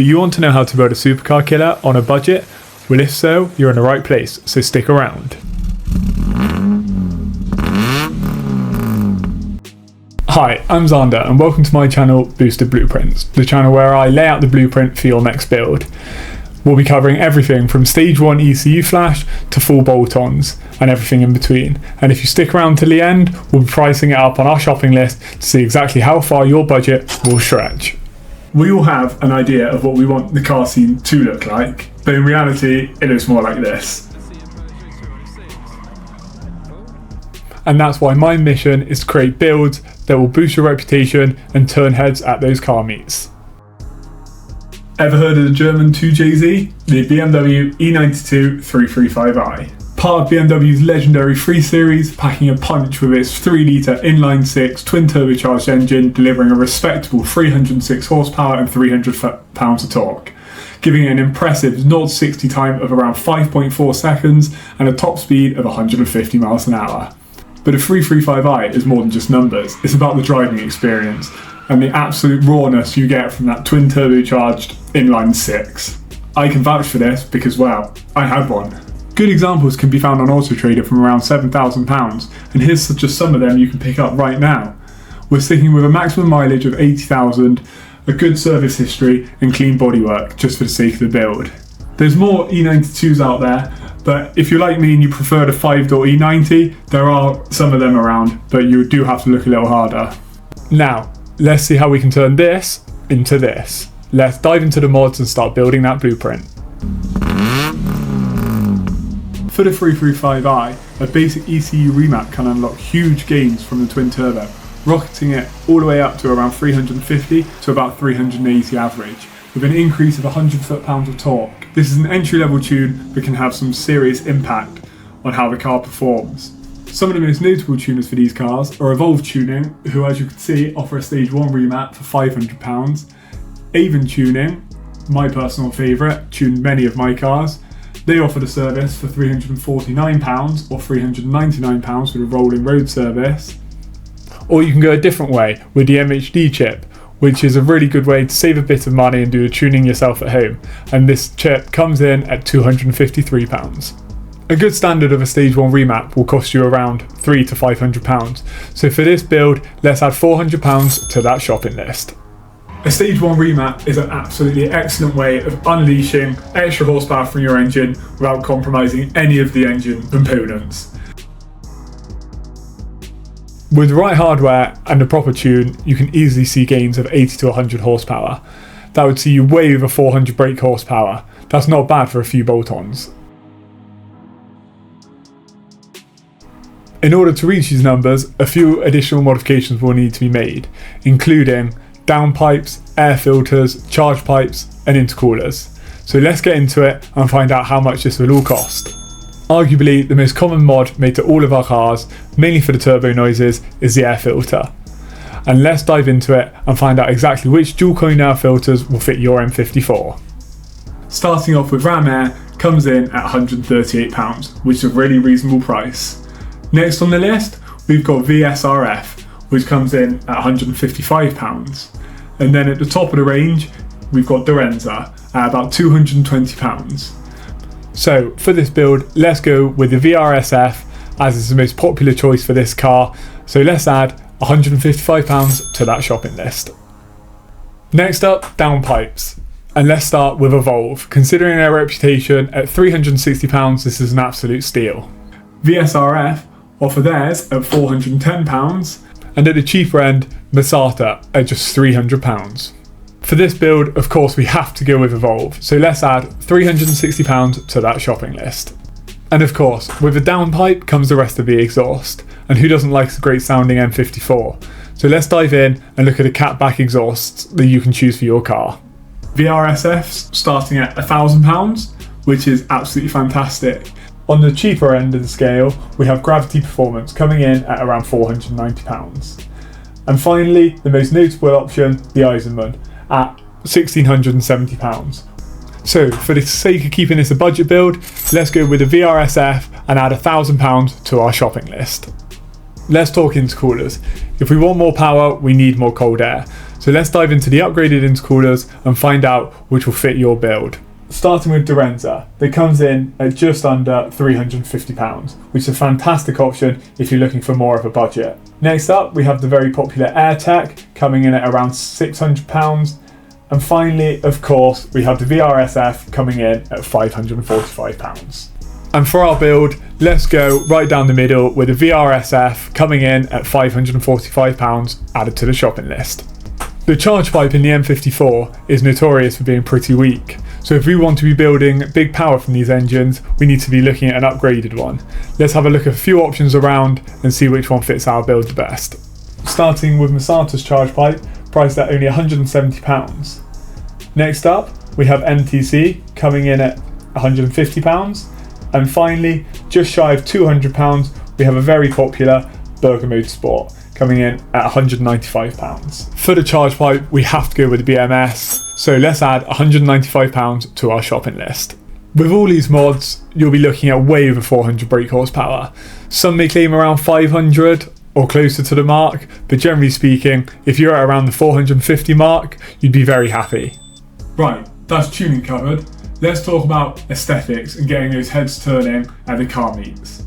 Do you want to know how to build a supercar killer on a budget? Well, if so, you're in the right place, so stick around. Hi, I'm Xander and welcome to my channel Boosted Blueprints, the channel where I lay out the blueprint for your next build. We'll be covering everything from stage 1 ECU flash to full bolt-ons and everything in between. And if you stick around till the end, we'll be pricing it up on our shopping list to see exactly how far your budget will stretch. We all have an idea of what we want the car scene to look like, but in reality it looks more like this. And that's why my mission is to create builds that will boost your reputation and turn heads at those car meets. Ever heard of the German 2JZ? The BMW E92 335i. Part of BMW's legendary 3 Series, packing a punch with its 3-litre inline-6 twin turbocharged engine, delivering a respectable 306 horsepower and 300 pounds of torque, giving it an impressive 0-60 time of around 5.4 seconds and a top speed of 150 miles an hour. But a 335i is more than just numbers, it's about the driving experience and the absolute rawness you get from that twin turbocharged inline-6. I can vouch for this because, well, I had one. Good examples can be found on Auto Trader from around £7,000, and here's just some of them you can pick up right now. We're sticking with a maximum mileage of 80,000, a good service history and clean bodywork just for the sake of the build. There's more E92s out there, but if you're like me and you prefer the 5-door E90, there are some of them around, but you do have to look a little harder. Now, let's see how we can turn this into this. Let's dive into the mods and start building that blueprint. For the 335i, a basic ECU remap can unlock huge gains from the twin turbo, rocketing it all the way up to around 350 to about 380 average, with an increase of 100 foot-pounds of torque. This is an entry-level tune but can have some serious impact on how the car performs. Some of the most notable tuners for these cars are Evolve Tuning, who as you can see offer a stage 1 remap for £500, Avon Tuning, my personal favourite, tuned many of my cars. They offer the service for £349 or £399 for the rolling road service. Or you can go a different way with the MHD chip, which is a really good way to save a bit of money and do the tuning yourself at home. And this chip comes in at £253. A good standard of a stage 1 remap will cost you around £300 to £500. So for this build, let's add £400 to that shopping list. A stage 1 remap is an absolutely excellent way of unleashing extra horsepower from your engine without compromising any of the engine components. With the right hardware and the proper tune, you can easily see gains of 80 to 100 horsepower. That would see you way over 400 brake horsepower. That's not bad for a few bolt-ons. In order to reach these numbers, a few additional modifications will need to be made, including downpipes, air filters, charge pipes and intercoolers. So let's get into it and find out how much this will all cost. Arguably the most common mod made to all of our cars, mainly for the turbo noises, is the air filter. And let's dive into it and find out exactly which dual cone air filters will fit your M54. Starting off with Ram Air comes in at £138, which is a really reasonable price. Next on the list we've got VSRF, which comes in at £155. And then at the top of the range, we've got Dorenza at about £220. So for this build, let's go with the VRSF as it's the most popular choice for this car. So let's add £155 to that shopping list. Next up, downpipes. And let's start with Evolve. Considering their reputation, at £360, this is an absolute steal. VSRF offer theirs at £410. And at the cheaper end, Masata at just £300. For this build, of course, we have to go with Evolve, so let's add £360 to that shopping list. And of course, with the downpipe comes the rest of the exhaust, and who doesn't like a great sounding M54? So let's dive in and look at the catback exhausts that you can choose for your car. VRSF's starting at £1,000, which is absolutely fantastic. On the cheaper end of the scale, we have Gravity Performance coming in at around £490. And finally, the most notable option, the Eisenman, at £1,670. So, for the sake of keeping this a budget build, let's go with the VRSF and add £1,000 to our shopping list. Let's talk intercoolers. If we want more power, we need more cold air. So let's dive into the upgraded intercoolers and find out which will fit your build. Starting with Durenza, that comes in at just under £350, which is a fantastic option if you're looking for more of a budget. Next up, we have the very popular AirTech coming in at around £600. And finally, of course, we have the VRSF coming in at £545. And for our build, let's go right down the middle with the VRSF coming in at £545 added to the shopping list. The charge pipe in the M54 is notorious for being pretty weak, so if we want to be building big power from these engines, we need to be looking at an upgraded one. Let's have a look at a few options around and see which one fits our build the best. Starting with Masata's charge pipe, priced at only £170. Next up, we have MTC coming in at £150. And finally, just shy of £200, we have a very popular Burger Motorsport coming in at £195. For the charge pipe, we have to go with the BMS, so let's add £195 to our shopping list. With all these mods, you'll be looking at way over 400 brake horsepower. Some may claim around 500 or closer to the mark, but generally speaking, if you're at around the 450 mark, you'd be very happy. Right, that's tuning covered. Let's talk about aesthetics and getting those heads turning at the car meets.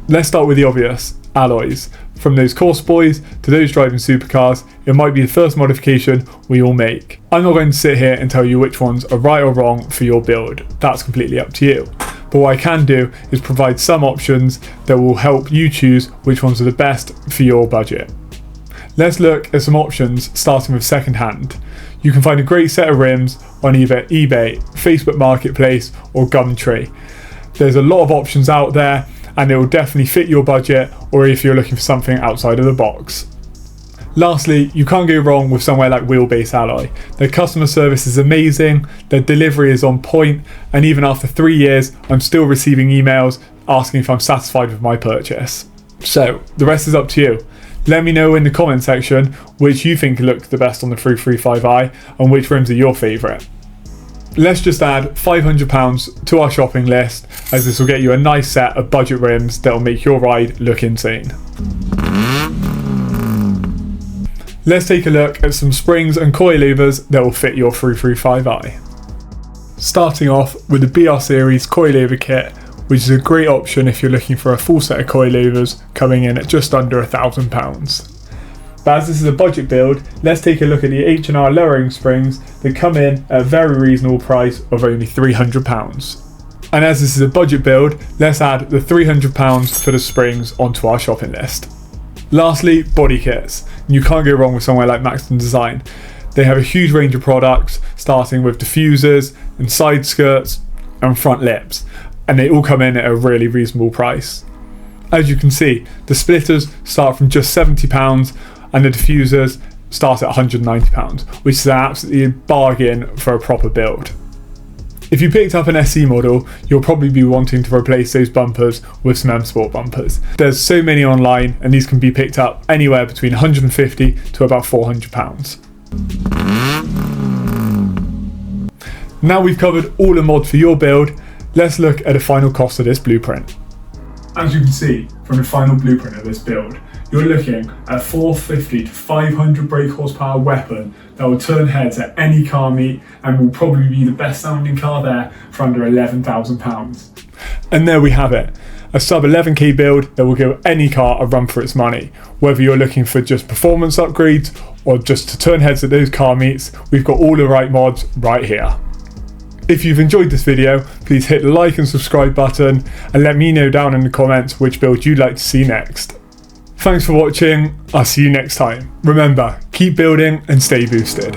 Let's start with the obvious, alloys. From those course boys to those driving supercars, it might be the first modification we all make. I'm not going to sit here and tell you which ones are right or wrong for your build. That's completely up to you. But what I can do is provide some options that will help you choose which ones are the best for your budget. Let's look at some options starting with second-hand. You can find a great set of rims on either eBay, Facebook Marketplace or Gumtree. There's a lot of options out there and it will definitely fit your budget or if you're looking for something outside of the box. Lastly, you can't go wrong with somewhere like Wheelbase Alloy. Their customer service is amazing, their delivery is on point, and even after 3 years, I'm still receiving emails asking if I'm satisfied with my purchase. So, the rest is up to you. Let me know in the comment section which you think look the best on the 335i and which rims are your favourite. Let's just add £500 to our shopping list, as this will get you a nice set of budget rims that will make your ride look insane. Let's take a look at some springs and coilovers that will fit your 335i. Starting off with the BR Series coilover kit, which is a great option if you're looking for a full set of coilovers coming in at just under £1,000. But as this is a budget build, let's take a look at the H&R lowering springs that come in at a very reasonable price of only £300. And as this is a budget build, let's add the £300 for the springs onto our shopping list. Lastly, body kits. You can't go wrong with somewhere like Maxton Design. They have a huge range of products, starting with diffusers and side skirts and front lips, and they all come in at a really reasonable price. As you can see, the splitters start from just £70 and the diffusers start at £190, which is an absolutely bargain for a proper build. If you picked up an SE model, you'll probably be wanting to replace those bumpers with some M Sport bumpers. There's so many online and these can be picked up anywhere between £150 to about £400. Now we've covered all the mods for your build, let's look at the final cost of this blueprint. As you can see from the final blueprint of this build, you're looking at 450 to 500 brake horsepower weapon that will turn heads at any car meet and will probably be the best sounding car there for under £11,000. And there we have it, a sub 11k build that will give any car a run for its money. Whether you're looking for just performance upgrades or just to turn heads at those car meets, we've got all the right mods right here. If you've enjoyed this video, please hit the like and subscribe button and let me know down in the comments which build you'd like to see next. Thanks for watching, I'll see you next time. Remember, keep building and stay boosted.